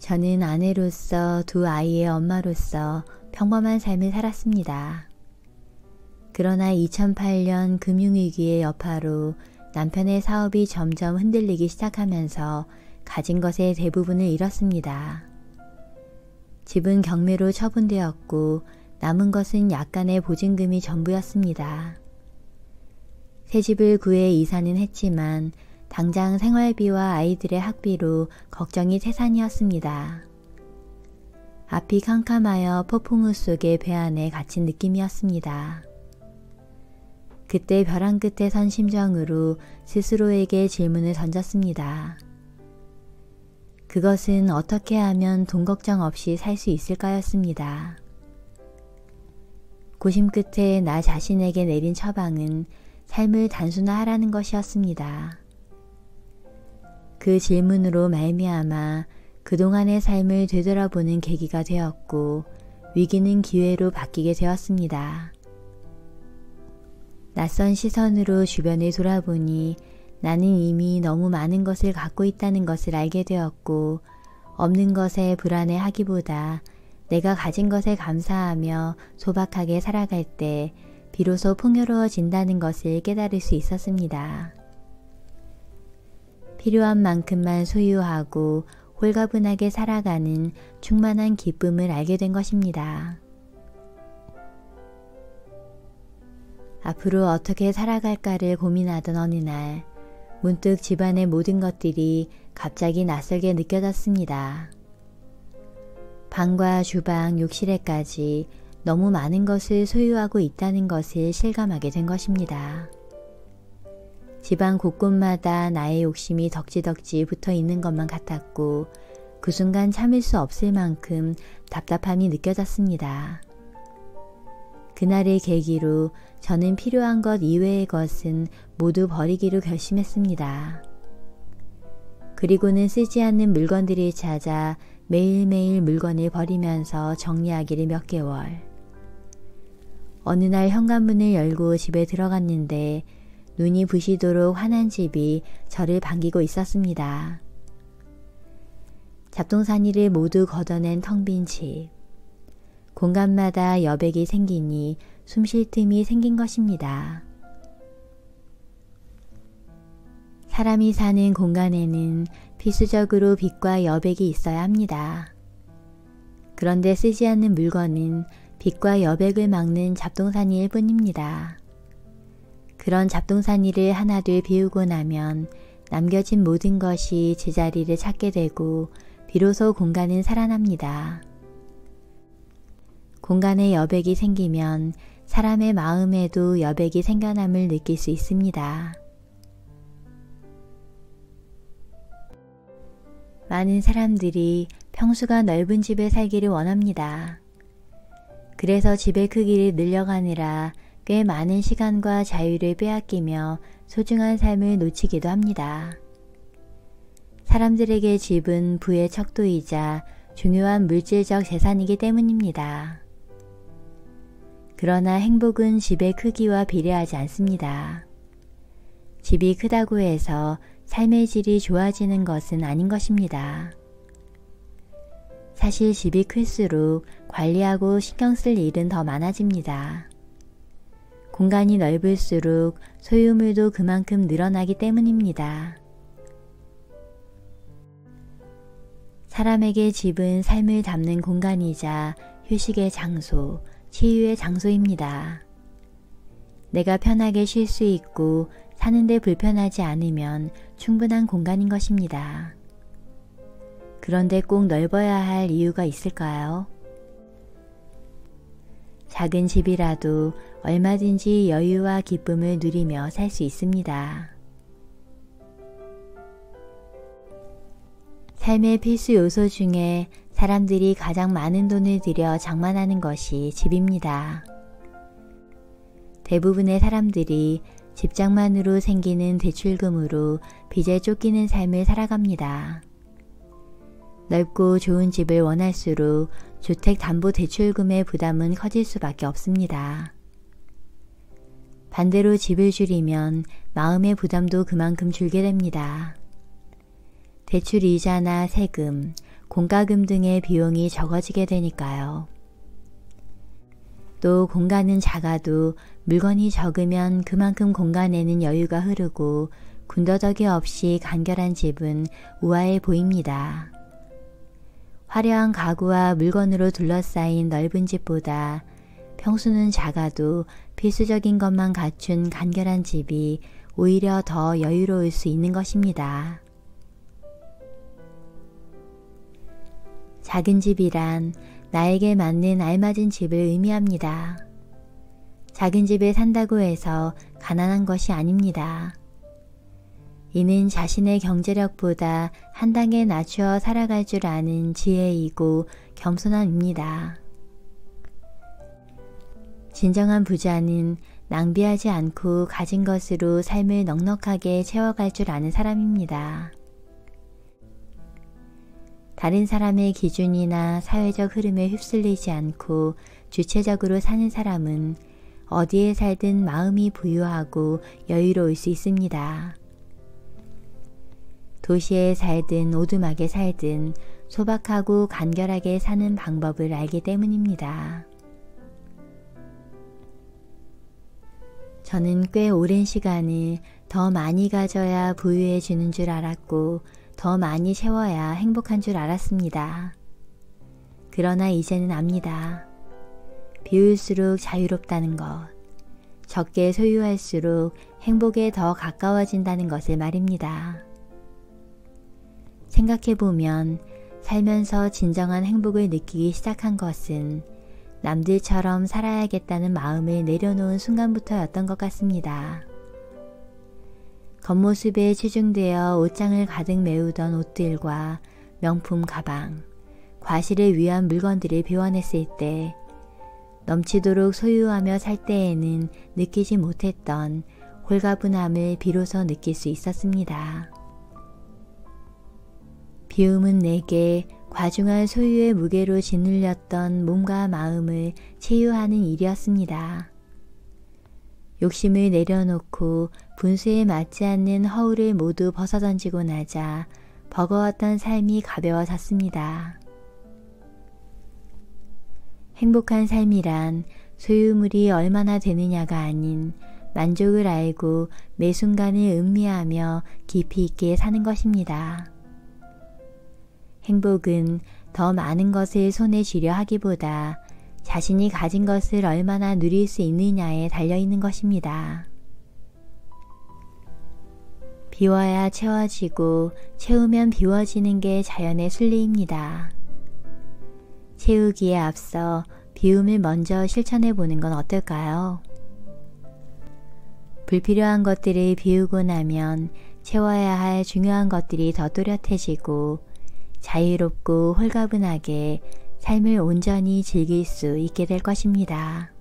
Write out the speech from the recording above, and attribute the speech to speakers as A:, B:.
A: 저는 아내로서 두 아이의 엄마로서 평범한 삶을 살았습니다. 그러나 2008년 금융위기의 여파로 남편의 사업이 점점 흔들리기 시작하면서 가진 것의 대부분을 잃었습니다. 집은 경매로 처분되었고 남은 것은 약간의 보증금이 전부였습니다. 새 집을 구해 이사는 했지만 당장 생활비와 아이들의 학비로 걱정이 태산이었습니다. 앞이 캄캄하여 폭풍우 속의 배 안에 갇힌 느낌이었습니다. 그때 벼랑 끝에 선 심정으로 스스로에게 질문을 던졌습니다. 그것은 어떻게 하면 돈 걱정 없이 살 수 있을까였습니다. 고심 끝에 나 자신에게 내린 처방은 삶을 단순화하라는 것이었습니다. 그 질문으로 말미암아 그동안의 삶을 되돌아보는 계기가 되었고 위기는 기회로 바뀌게 되었습니다. 낯선 시선으로 주변을 돌아보니 나는 이미 너무 많은 것을 갖고 있다는 것을 알게 되었고 없는 것에 불안해하기보다 내가 가진 것에 감사하며 소박하게 살아갈 때 비로소 풍요로워진다는 것을 깨달을 수 있었습니다. 필요한 만큼만 소유하고 홀가분하게 살아가는 충만한 기쁨을 알게 된 것입니다. 앞으로 어떻게 살아갈까를 고민하던 어느 날 문득 집안의 모든 것들이 갑자기 낯설게 느껴졌습니다. 방과 주방, 욕실에까지 너무 많은 것을 소유하고 있다는 것을 실감하게 된 것입니다. 집안 곳곳마다 나의 욕심이 덕지덕지 붙어 있는 것만 같았고 그 순간 참을 수 없을 만큼 답답함이 느껴졌습니다. 그날을 계기로 저는 필요한 것 이외의 것은 모두 버리기로 결심했습니다. 그리고는 쓰지 않는 물건들을 찾아 매일매일 물건을 버리면서 정리하기를 몇 개월. 어느 날 현관문을 열고 집에 들어갔는데 눈이 부시도록 환한 집이 저를 반기고 있었습니다. 잡동사니를 모두 걷어낸 텅 빈 집. 공간마다 여백이 생기니 숨 쉴 틈이 생긴 것입니다. 사람이 사는 공간에는 필수적으로 빛과 여백이 있어야 합니다. 그런데 쓰지 않는 물건은 빛과 여백을 막는 잡동사니일 뿐입니다. 그런 잡동사니를 하나둘 비우고 나면 남겨진 모든 것이 제자리를 찾게 되고 비로소 공간은 살아납니다. 공간에 여백이 생기면 사람의 마음에도 여백이 생겨남을 느낄 수 있습니다. 많은 사람들이 평수가 넓은 집에 살기를 원합니다. 그래서 집의 크기를 늘려가느라 꽤 많은 시간과 자유를 빼앗기며 소중한 삶을 놓치기도 합니다. 사람들에게 집은 부의 척도이자 중요한 물질적 재산이기 때문입니다. 그러나 행복은 집의 크기와 비례하지 않습니다. 집이 크다고 해서 삶의 질이 좋아지는 것은 아닌 것입니다. 사실 집이 클수록 관리하고 신경 쓸 일은 더 많아집니다. 공간이 넓을수록 소유물도 그만큼 늘어나기 때문입니다. 사람에게 집은 삶을 담는 공간이자 휴식의 장소, 치유의 장소입니다. 내가 편하게 쉴 수 있고 사는데 불편하지 않으면 충분한 공간인 것입니다. 그런데 꼭 넓어야 할 이유가 있을까요? 작은 집이라도 얼마든지 여유와 기쁨을 누리며 살 수 있습니다. 삶의 필수 요소 중에 사람들이 가장 많은 돈을 들여 장만하는 것이 집입니다. 대부분의 사람들이 집장만으로 생기는 대출금으로 빚에 쫓기는 삶을 살아갑니다. 넓고 좋은 집을 원할수록 주택담보대출금의 부담은 커질 수밖에 없습니다. 반대로 집을 줄이면 마음의 부담도 그만큼 줄게 됩니다. 대출 이자나 세금, 공과금 등의 비용이 적어지게 되니까요. 또 공간은 작아도 물건이 적으면 그만큼 공간에는 여유가 흐르고 군더더기 없이 간결한 집은 우아해 보입니다. 화려한 가구와 물건으로 둘러싸인 넓은 집보다 평수는 작아도 필수적인 것만 갖춘 간결한 집이 오히려 더 여유로울 수 있는 것입니다. 작은 집이란 나에게 맞는 알맞은 집을 의미합니다. 작은 집에 산다고 해서 가난한 것이 아닙니다. 이는 자신의 경제력보다 한 단계 낮추어 살아갈 줄 아는 지혜이고 겸손함입니다. 진정한 부자는 낭비하지 않고 가진 것으로 삶을 넉넉하게 채워갈 줄 아는 사람입니다. 다른 사람의 기준이나 사회적 흐름에 휩쓸리지 않고 주체적으로 사는 사람은 어디에 살든 마음이 부유하고 여유로울 수 있습니다. 도시에 살든 오두막에 살든 소박하고 간결하게 사는 방법을 알기 때문입니다. 저는 꽤 오랜 시간을 더 많이 가져야 부유해지는 줄 알았고 더 많이 채워야 행복한 줄 알았습니다. 그러나 이제는 압니다. 비울수록 자유롭다는 것, 적게 소유할수록 행복에 더 가까워진다는 것을 말입니다. 생각해보면 살면서 진정한 행복을 느끼기 시작한 것은 남들처럼 살아야겠다는 마음을 내려놓은 순간부터였던 것 같습니다. 겉모습에 치중되어 옷장을 가득 메우던 옷들과 명품 가방, 과실을 위한 물건들을 비워냈을 때 넘치도록 소유하며 살 때에는 느끼지 못했던 홀가분함을 비로소 느낄 수 있었습니다. 비움은 내게 과중한 소유의 무게로 짓눌렸던 몸과 마음을 치유하는 일이었습니다. 욕심을 내려놓고 분수에 맞지 않는 허울을 모두 벗어던지고 나자 버거웠던 삶이 가벼워졌습니다. 행복한 삶이란 소유물이 얼마나 되느냐가 아닌 만족을 알고 매 순간을 음미하며 깊이 있게 사는 것입니다. 행복은 더 많은 것을 손에 쥐려 하기보다 자신이 가진 것을 얼마나 누릴 수 있느냐에 달려있는 것입니다. 비워야 채워지고 채우면 비워지는 게 자연의 순리입니다. 채우기에 앞서 비움을 먼저 실천해 보는 건 어떨까요? 불필요한 것들을 비우고 나면 채워야 할 중요한 것들이 더 또렷해지고 자유롭고 홀가분하게 삶을 온전히 즐길 수 있게 될 것입니다.